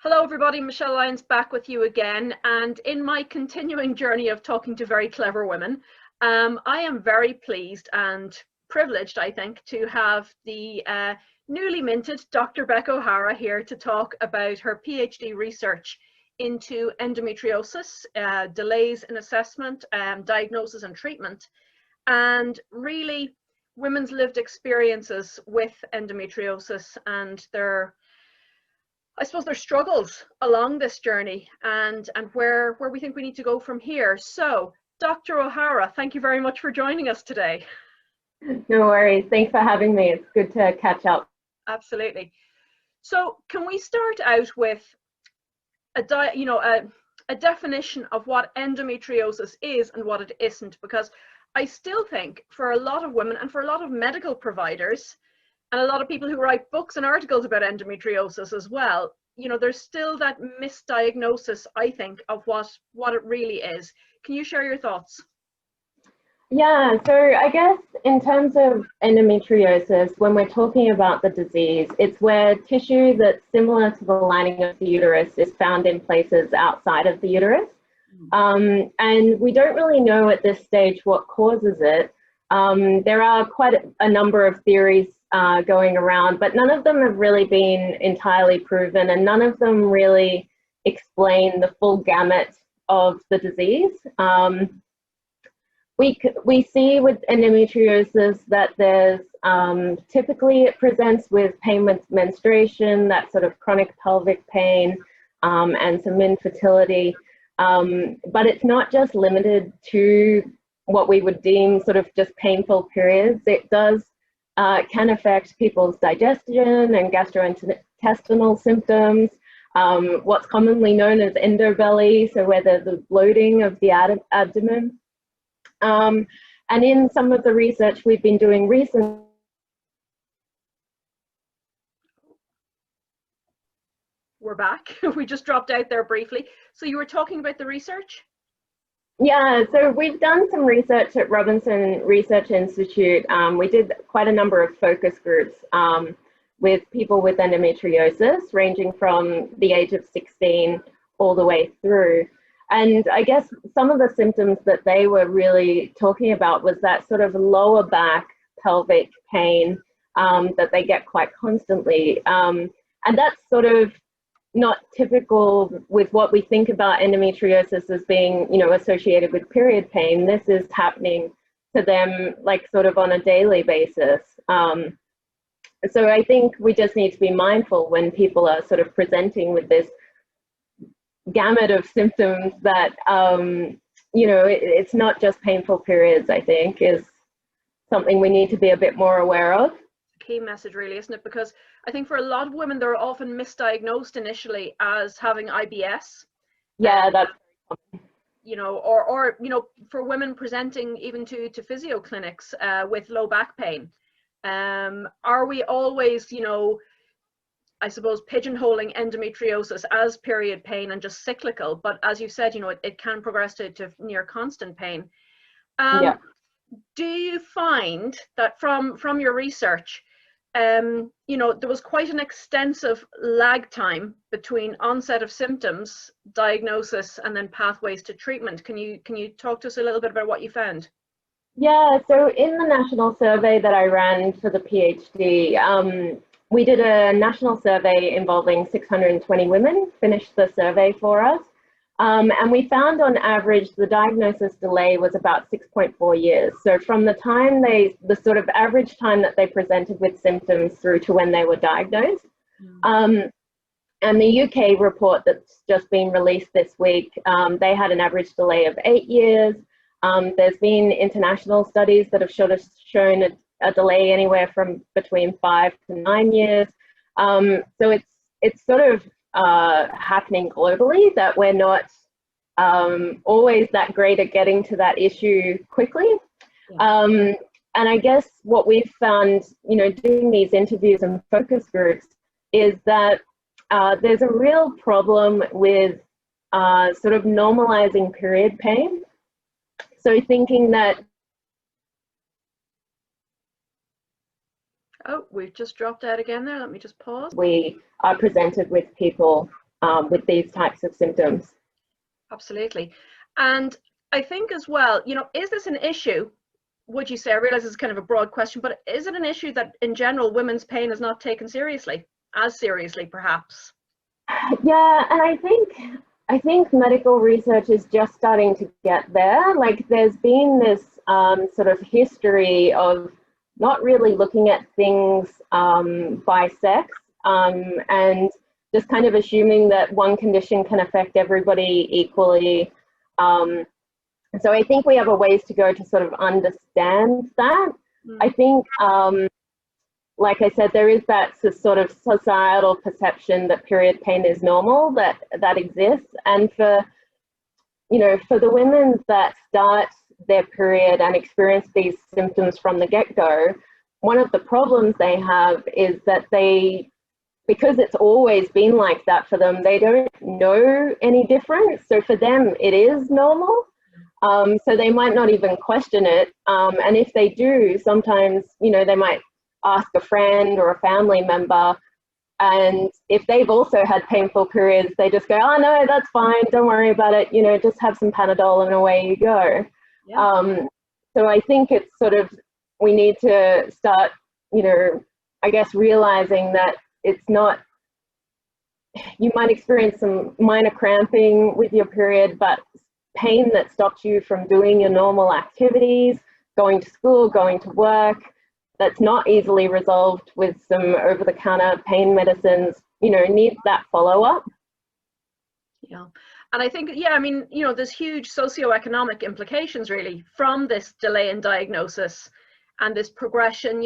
Hello everybody, Michelle Lyons back with you again, and in my continuing journey of talking to very clever women, I am very pleased and privileged, I think, to have the newly minted Dr. Beck O'Hara here to talk about her PhD research into endometriosis, delays in assessment, diagnosis and treatment, and really women's lived experiences with endometriosis and their struggles along this journey and where we think we need to go from here. So, Dr. O'Hara, thank you very much for joining us today. No worries. Thanks for having me. It's good to catch up. Absolutely. So, can we start out with a definition of what endometriosis is and what it isn't? Because I still think for a lot of women and for a lot of medical providers, and a lot of people who write books and articles about endometriosis as well, you know, there's still that misdiagnosis, I think, of what it really is. Can you share your thoughts? Yeah, so I guess in terms of endometriosis, when we're talking about the disease, it's where tissue that's similar to the lining of the uterus is found in places outside of the uterus. And we don't really know at this stage what causes it. There are quite a number of theories going around, but none of them have really been entirely proven, and none of them really explain the full gamut of the disease. We see with endometriosis that there's typically it presents with pain with menstruation, that sort of chronic pelvic pain, and some infertility. But it's not just limited to what we would deem sort of just painful periods. It does can affect people's digestion and gastrointestinal symptoms, what's commonly known as endobelly, so where there's the bloating of the abdomen. And in some of the research we've been doing recently, we're back. We just dropped out there briefly. So you were talking about the research? Yeah, so we've done some research at Robinson Research Institute. We did quite a number of focus groups with people with endometriosis, ranging from the age of 16 all the way through. And I guess some of the symptoms that they were really talking about was that sort of lower back pelvic pain that they get quite constantly. And that's sort of not typical with what we think about endometriosis as being, you know, associated with period pain. This is happening to them like sort of on a daily basis. So I think we just need to be mindful when people are sort of presenting with this gamut of symptoms that, you know, it's not just painful periods, I think, is something we need to be a bit more aware of. Key message really, isn't it? Because I think for a lot of women they're often misdiagnosed initially as having IBS. Yeah, that's you know, or you know, for women presenting even to physio clinics with low back pain. Are we always, you know, I suppose pigeonholing endometriosis as period pain and just cyclical? But as you said, you know, it can progress to near constant pain. yeah. Do you find that from your research, you know, there was quite an extensive lag time between onset of symptoms, diagnosis, and then pathways to treatment? Can you talk to us a little bit about what you found? Yeah, so in the national survey that I ran for the PhD, we did a national survey involving 620 women, finished the survey for us. And we found on average the diagnosis delay was about 6.4 years. So from the time the sort of average time that they presented with symptoms through to when they were diagnosed. And the UK report that's just been released this week, they had an average delay of 8 years. There's been international studies that have shown a delay anywhere from between 5 to 9 years. So it's sort of happening globally, that we're not always that great at getting to that issue quickly. Yeah. And I guess what we've found, you know, doing these interviews and focus groups is that there's a real problem with sort of normalizing period pain. So thinking that Oh, we've just dropped out again there. Let me just pause. we are presented with people with these types of symptoms. Absolutely. And I think as well, is this an issue, would you say, I realize it's kind of a broad question, but is it an issue that in general women's pain is not taken seriously, as seriously perhaps? Yeah, and I think medical research is just starting to get there. Like there's been this sort of history of not really looking at things by sex and just kind of assuming that one condition can affect everybody equally. So I think we have a ways to go to sort of understand that. I think, like I said, there is that sort of societal perception that period pain is normal, that exists. And for the women that start their period and experience these symptoms from the get-go, one of the problems they have is that because it's always been like that for them, they don't know any different. So for them, it is normal. So they might not even question it. And if they do, sometimes, they might ask a friend or a family member. And if they've also had painful periods, they just go, oh, no, that's fine. Don't worry about it. Just have some Panadol and away you go. Yeah. So I think it's sort of, we need to start, I guess, realizing that it's not, you might experience some minor cramping with your period, but pain that stops you from doing your normal activities, going to school, going to work, that's not easily resolved with some over-the-counter pain medicines, needs that follow-up. Yeah, and I think, there's huge socioeconomic implications really from this delay in diagnosis and this progression.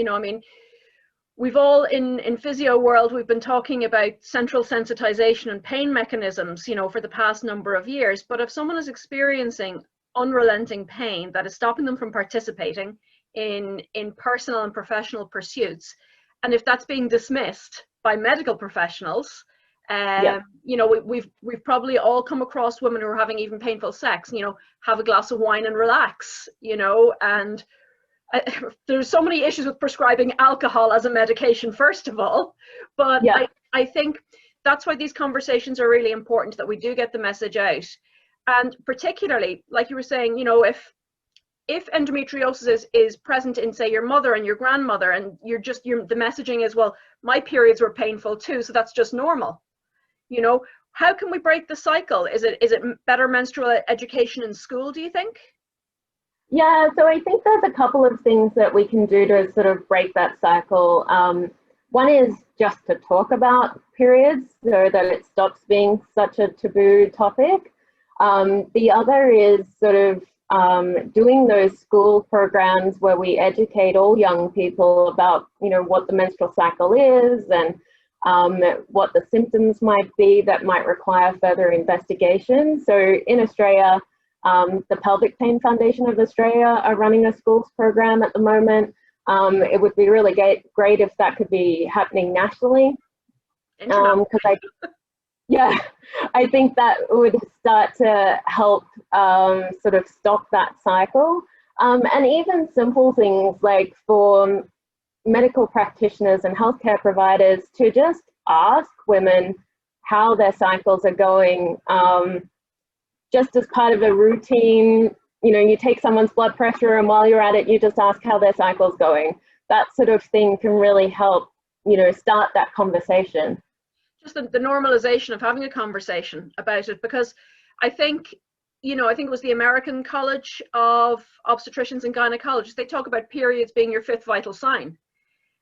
We've all in physio world, we've been talking about central sensitization and pain mechanisms, for the past number of years. But if someone is experiencing unrelenting pain that is stopping them from participating in personal and professional pursuits, and if that's being dismissed by medical professionals, we've probably all come across women who are having even painful sex, have a glass of wine and relax, and there's so many issues with prescribing alcohol as a medication, first of all, but I think that's why these conversations are really important, that we do get the message out. And particularly, like you were saying, if endometriosis is present in, say, your mother and your grandmother, and the messaging is, well, my periods were painful too, so that's just normal. How can we break the cycle? Is it better menstrual education in school, do you think? Yeah, so I think there's a couple of things that we can do to sort of break that cycle. One is just to talk about periods so that it stops being such a taboo topic. The other is sort of doing those school programs where we educate all young people about, what the menstrual cycle is and what the symptoms might be that might require further investigation. So in Australia, the Pelvic Pain Foundation of Australia are running a schools program at the moment. It would be really great if that could be happening nationally. Because I think that would start to help sort of stop that cycle. And even simple things like for medical practitioners and healthcare providers to just ask women how their cycles are going. Just as part of a routine, you take someone's blood pressure and while you're at it, you just ask how their cycle's going. That sort of thing can really help, start that conversation. Just the normalization of having a conversation about it, because I think, I think it was the American College of Obstetricians and Gynecologists, they talk about periods being your fifth vital sign.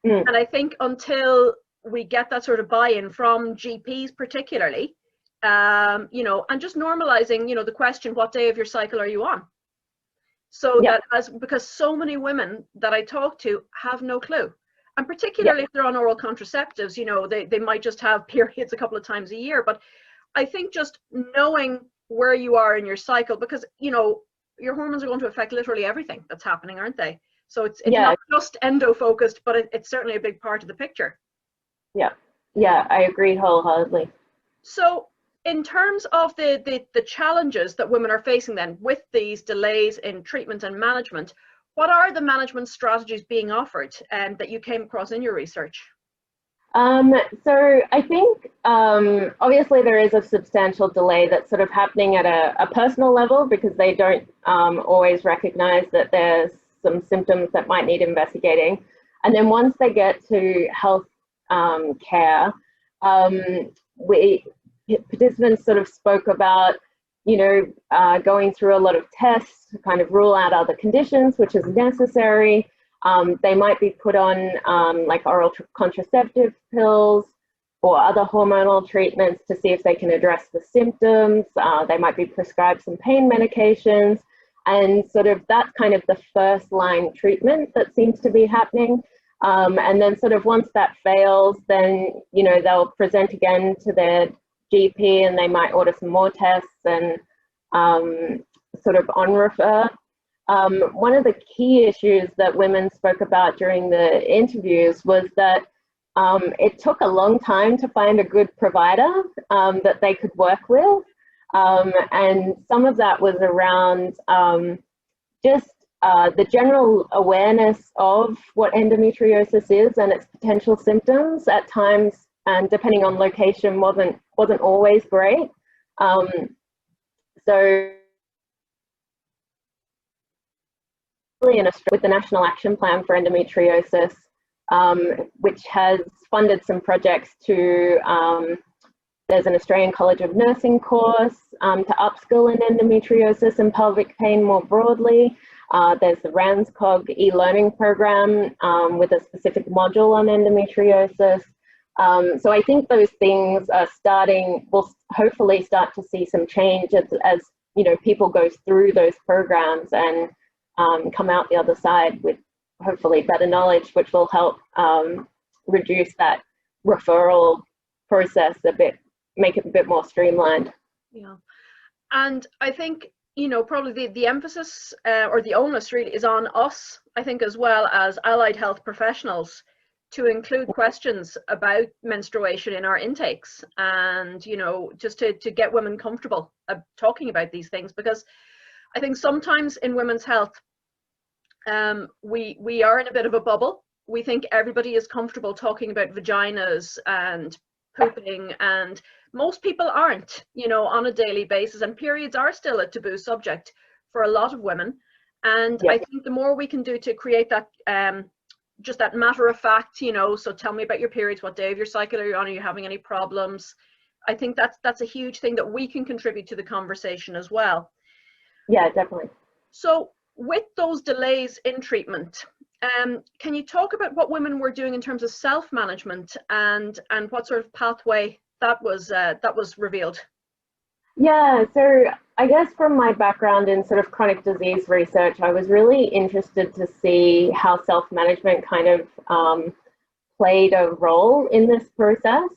And I think until we get that sort of buy-in from GPs particularly, and just normalizing, the question, what day of your cycle are you on? So that because so many women that I talk to have no clue. And particularly if they're on oral contraceptives, they might just have periods a couple of times a year. But I think just knowing where you are in your cycle, because, your hormones are going to affect literally everything that's happening, aren't they? So it's not just endo focused, but it's certainly a big part of the picture. Yeah, I agree wholeheartedly. So in terms of the challenges that women are facing then with these delays in treatment and management, what are the management strategies being offered that you came across in your research? So I think obviously there is a substantial delay that's sort of happening at a personal level, because they don't always recognize that there's some symptoms that might need investigating. And then once they get to health care, participants sort of spoke about, going through a lot of tests to kind of rule out other conditions, which is necessary. They might be put on like oral contraceptive pills or other hormonal treatments to see if they can address the symptoms. They might be prescribed some pain medications, and sort of that's kind of the first line treatment that seems to be happening. And then sort of once that fails, then, they'll present again to their GP, and they might order some more tests and sort of on refer. One of the key issues that women spoke about during the interviews was that it took a long time to find a good provider that they could work with. And some of that was around just the general awareness of what endometriosis is and its potential symptoms at times, and depending on location, wasn't always great. So in Australia, with the National Action Plan for Endometriosis, which has funded some projects to, there's an Australian College of Nursing course to upskill in endometriosis and pelvic pain more broadly. There's the RANSCOG e-learning program with a specific module on endometriosis. So I think those things are we'll hopefully start to see some change as people go through those programs and come out the other side with hopefully better knowledge, which will help reduce that referral process a bit, make it a bit more streamlined. Yeah, and I think probably the emphasis or the onus really is on us, I think, as well as allied health professionals, to include questions about menstruation in our intakes, and just to get women comfortable talking about these things, because I think sometimes in women's health we are in a bit of a bubble. We think everybody is comfortable talking about vaginas and pooping, and most people aren't, on a daily basis, and periods are still a taboo subject for a lot of women. And I think the more we can do to create that just that matter of fact, so tell me about your periods, what day of your cycle are you on, are you having any problems? I think that's a huge thing that we can contribute to the conversation as well. Yeah, definitely. So with those delays in treatment, can you talk about what women were doing in terms of self-management and what sort of pathway that was revealed? Yeah, so I guess from my background in sort of chronic disease research, I was really interested to see how self-management kind of played a role in this process.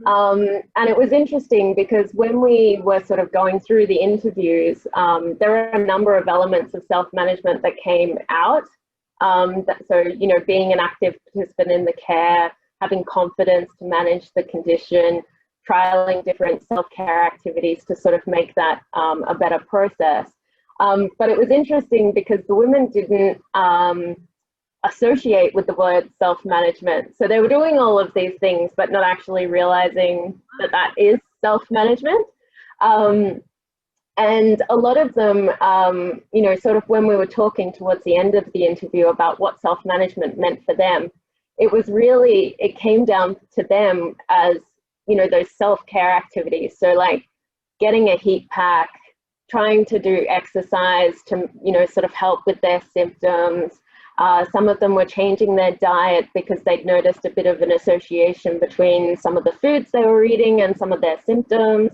And it was interesting because when we were sort of going through the interviews, there were a number of elements of self-management that came out. So, being an active participant in the care, having confidence to manage the condition, trialing different self-care activities to sort of make that a better process. But it was interesting because the women didn't associate with the word self-management. So they were doing all of these things, but not actually realizing that that is self-management. And a lot of them, sort of when we were talking towards the end of the interview about what self-management meant for them, it came down to them as, those self-care activities. So like getting a heat pack, trying to do exercise to, sort of help with their symptoms. Some of them were changing their diet because they'd noticed a bit of an association between some of the foods they were eating and some of their symptoms.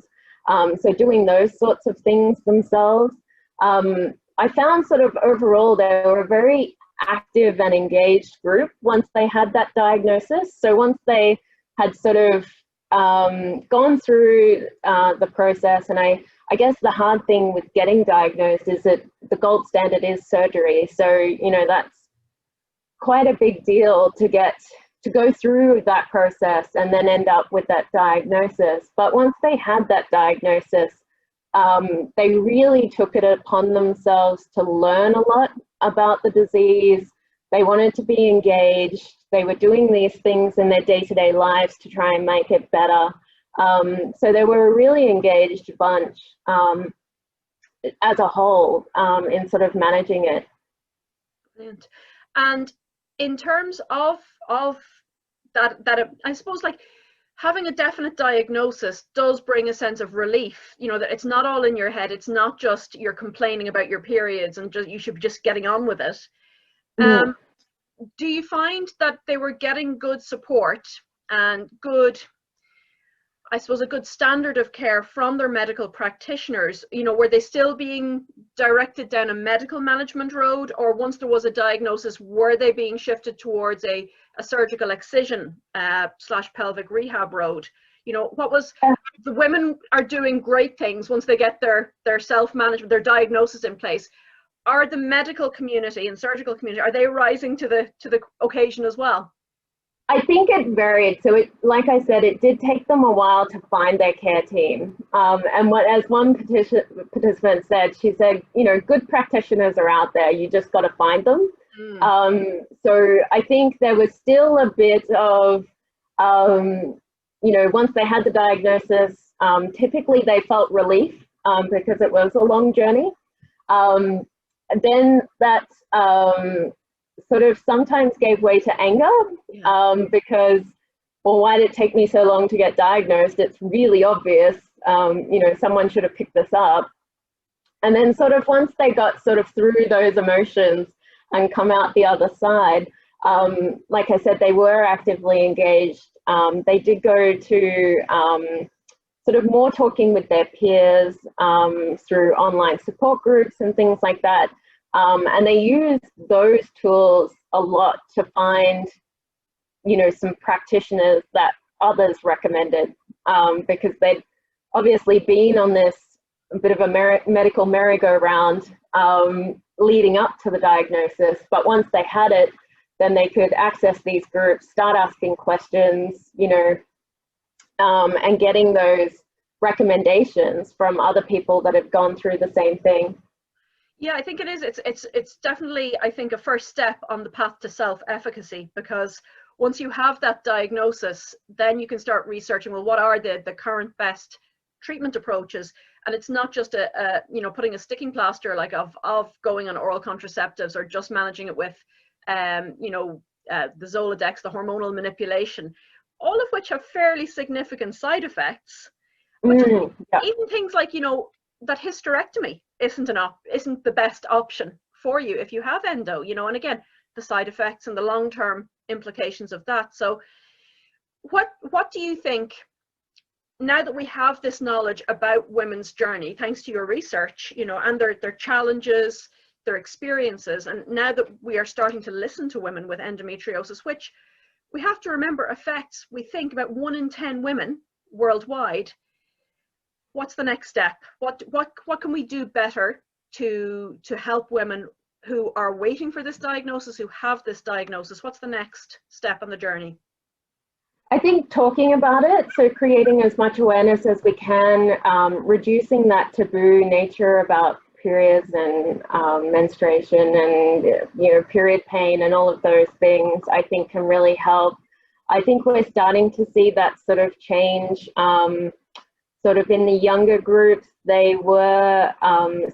So doing those sorts of things themselves. I found sort of overall they were a very active and engaged group once they had that diagnosis. So once they had sort of gone through the process, and I guess the hard thing with getting diagnosed is that the gold standard is surgery. So, that's quite a big deal to go through that process and then end up with that diagnosis. But once they had that diagnosis, they really took it upon themselves to learn a lot about the disease. They wanted to be engaged. they were doing these things in their day-to-day lives to try and make it better. So they were a really engaged bunch as a whole in sort of managing it. Brilliant. And in terms of that, I suppose, like, having a definite diagnosis does bring a sense of relief, you know, that it's not all in your head. It's not just you're complaining about your periods and just you should be just getting on with it. Do you find that they were getting good support and good, I suppose, a good standard of care from their medical practitioners? You know, were they still being directed down a medical management road, or once there was a diagnosis, were they being shifted towards a surgical excision / pelvic rehab road? You know, what was, the women are doing great things once they get their self-management, their diagnosis in place. Are the medical community and surgical community, are they rising to the occasion as well? I think it varied. So it, like I said, it did take them a while to find their care team. And as one participant said, she said, you know, good practitioners are out there. You just got to find them. So I think there was still a bit of, you know, once they had the diagnosis, typically they felt relief because it was a long journey. And then that sort of sometimes gave way to anger because, well, why did it take me so long to get diagnosed? It's really obvious, you know, someone should have picked this up. And then sort of once they got sort of through those emotions and come out the other side, like I said, they were actively engaged. They did go to sort of more talking with their peers through online support groups and things like that. And they use those tools a lot to find, you know, some practitioners that others recommended because they'd obviously been on this bit of a medical merry-go-round leading up to the diagnosis. But once they had it, then they could access these groups, start asking questions, you know, and getting those recommendations from other people that have gone through the same thing. Yeah, I think it is. It's definitely, I think, a first step on the path to self-efficacy, because once you have that diagnosis, then you can start researching, well, what are the current best treatment approaches? And it's not just you know, putting a sticking plaster like of going on oral contraceptives or just managing it with you know, the Zoladex, the hormonal manipulation, all of which have fairly significant side effects. But even things like, you know, that hysterectomy isn't the best option for you if you have endo, you know, and again, the side effects and the long-term implications of that. So what do you think, now that we have this knowledge about women's journey, thanks to your research, you know, and their challenges, their experiences, and now that we are starting to listen to women with endometriosis, which we have to remember affects, we think, about 1 in 10 women worldwide, what's the next step? What can we do better to help women who are waiting for this diagnosis, who have this diagnosis? What's the next step on the journey? I think talking about it, so creating as much awareness as we can, reducing that taboo nature about periods and menstruation and, you know, period pain and all of those things, I think can really help. I think we're starting to see that sort of change. Sort of in the younger groups, they were,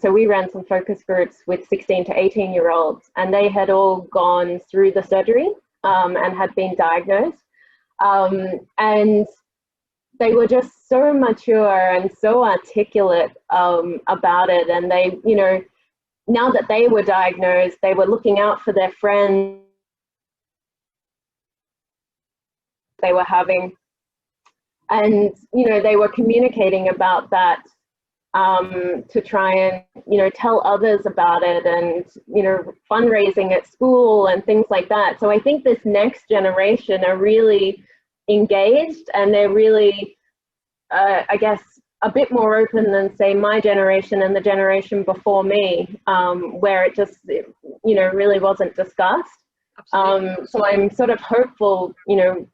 so we ran some focus groups with 16 to 18-year-olds, and they had all gone through the surgery and had been diagnosed. And they were just so mature and so articulate about it. And they, you know, now that they were diagnosed, they were looking out for their friends they were having. And, you know, they were communicating about that to try and, you know, tell others about it, and, you know, fundraising at school and things like that. So I think this next generation are really engaged, and they're really, I guess, a bit more open than, say, my generation and the generation before me, where it just, you know, really wasn't discussed. So I'm sort of hopeful, you know,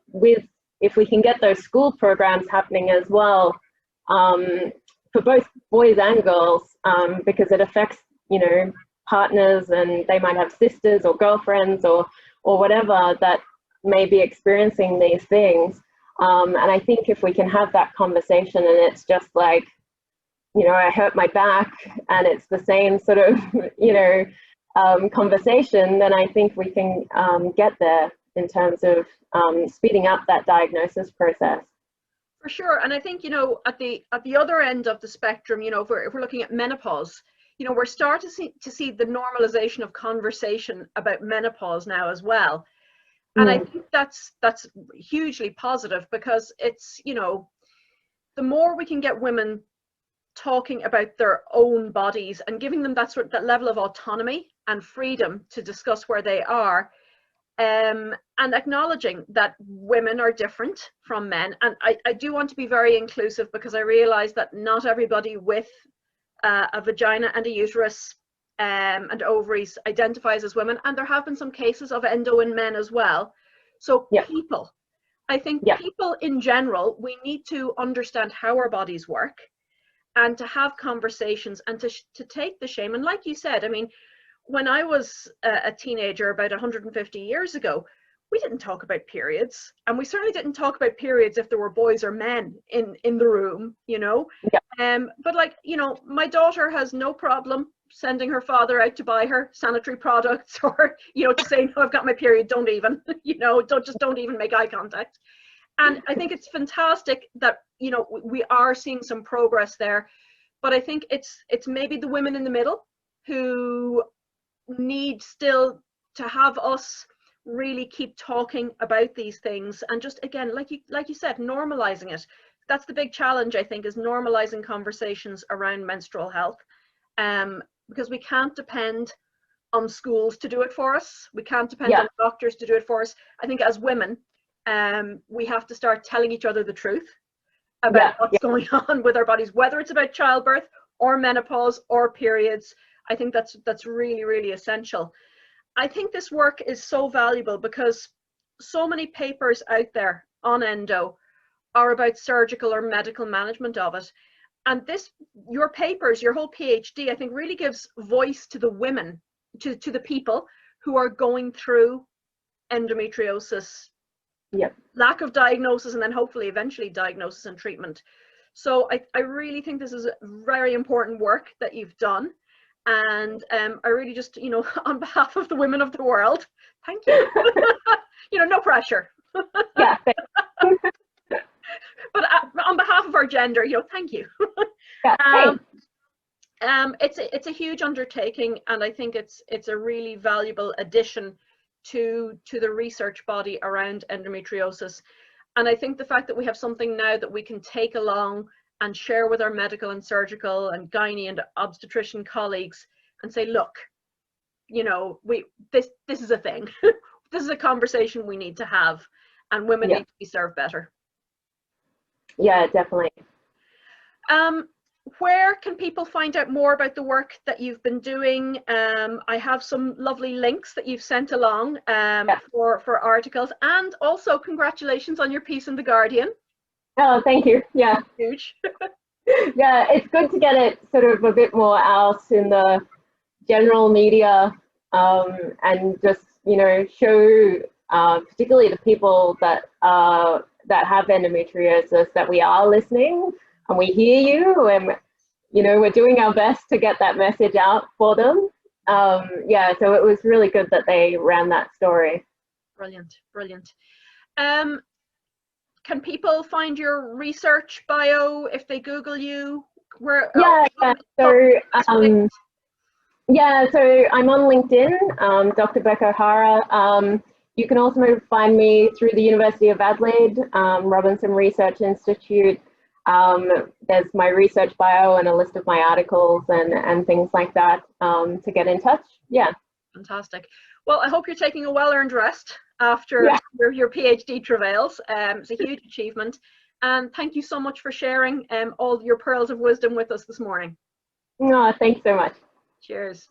if we can get those school programs happening as well, for both boys and girls, because it affects, you know, partners, and they might have sisters or girlfriends or whatever, that, may be experiencing these things. And I think if we can have that conversation, and it's just like, you know, I hurt my back, and it's the same sort of, you know, conversation, then I think we can get there in terms of speeding up that diagnosis process. For sure. And I think, you know, at the other end of the spectrum, you know, if we're looking at menopause, you know, we're starting to see the normalization of conversation about menopause now as well. And I think that's hugely positive, because it's, you know, the more we can get women talking about their own bodies and giving them that level of autonomy and freedom to discuss where they are, and acknowledging that women are different from men. And I do want to be very inclusive, because I realize that not everybody with a vagina and a uterus and ovaries identifies as women, and there have been some cases of endo in men as well. So people, I think people in general, we need to understand how our bodies work, and to have conversations, and to take the shame. And like you said, I mean, when I was a teenager about 150 years ago, we didn't talk about periods, and we certainly didn't talk about periods if there were boys or men in the room, you know. But like, you know, my daughter has no problem sending her father out to buy her sanitary products, or, you know, to say, no, I've got my period, don't even, you know, don't even make eye contact. And I think it's fantastic that, you know, we are seeing some progress there. But I think it's maybe the women in the middle who need still to have us really keep talking about these things, and just, again, like you said, normalizing it. That's the big challenge, I think, is normalizing conversations around menstrual health, because we can't depend on schools to do it for us. We can't depend on doctors to do it for us. I think as women, we have to start telling each other the truth about what's going on with our bodies, whether it's about childbirth or menopause or periods. I think that's really, really essential. I think this work is so valuable, because so many papers out there on endo are about surgical or medical management of it. And your papers, your whole PhD, I think really gives voice to the women, to the people who are going through endometriosis, lack of diagnosis, and then hopefully eventually diagnosis and treatment. So I really think this is a very important work that you've done. And I really just, you know, on behalf of the women of the world, thank you. You know, no pressure. But on behalf of our gender, you know, thank you. It's a huge undertaking, and I think it's a really valuable addition to the research body around endometriosis. And I think the fact that we have something now that we can take along and share with our medical and surgical and gynae and obstetrician colleagues, and say, look, you know, this is a thing. This is a conversation we need to have, and women need to be served better. Yeah, definitely. Where can people find out more about the work that you've been doing? I have some lovely links that you've sent along for articles, and also congratulations on your piece in The Guardian. Oh, thank you. Yeah. Huge. Yeah, it's good to get it sort of a bit more out in the general media, and just, you know, show particularly the people that have endometriosis that we are listening, and we hear you, and, you know, we're doing our best to get that message out for them. Yeah, so it was really good that they ran that story. Brilliant, brilliant. Can people find your research bio if they Google you? Where? So I'm on LinkedIn, Dr. Beck O'Hara. You can also find me through the University of Adelaide, Robinson Research Institute. There's my research bio and a list of my articles and things like that to get in touch. Yeah. Fantastic. Well, I hope you're taking a well-earned rest after your PhD travails. It's a huge achievement. And thank you so much for sharing all your pearls of wisdom with us this morning. No, thanks so much. Cheers.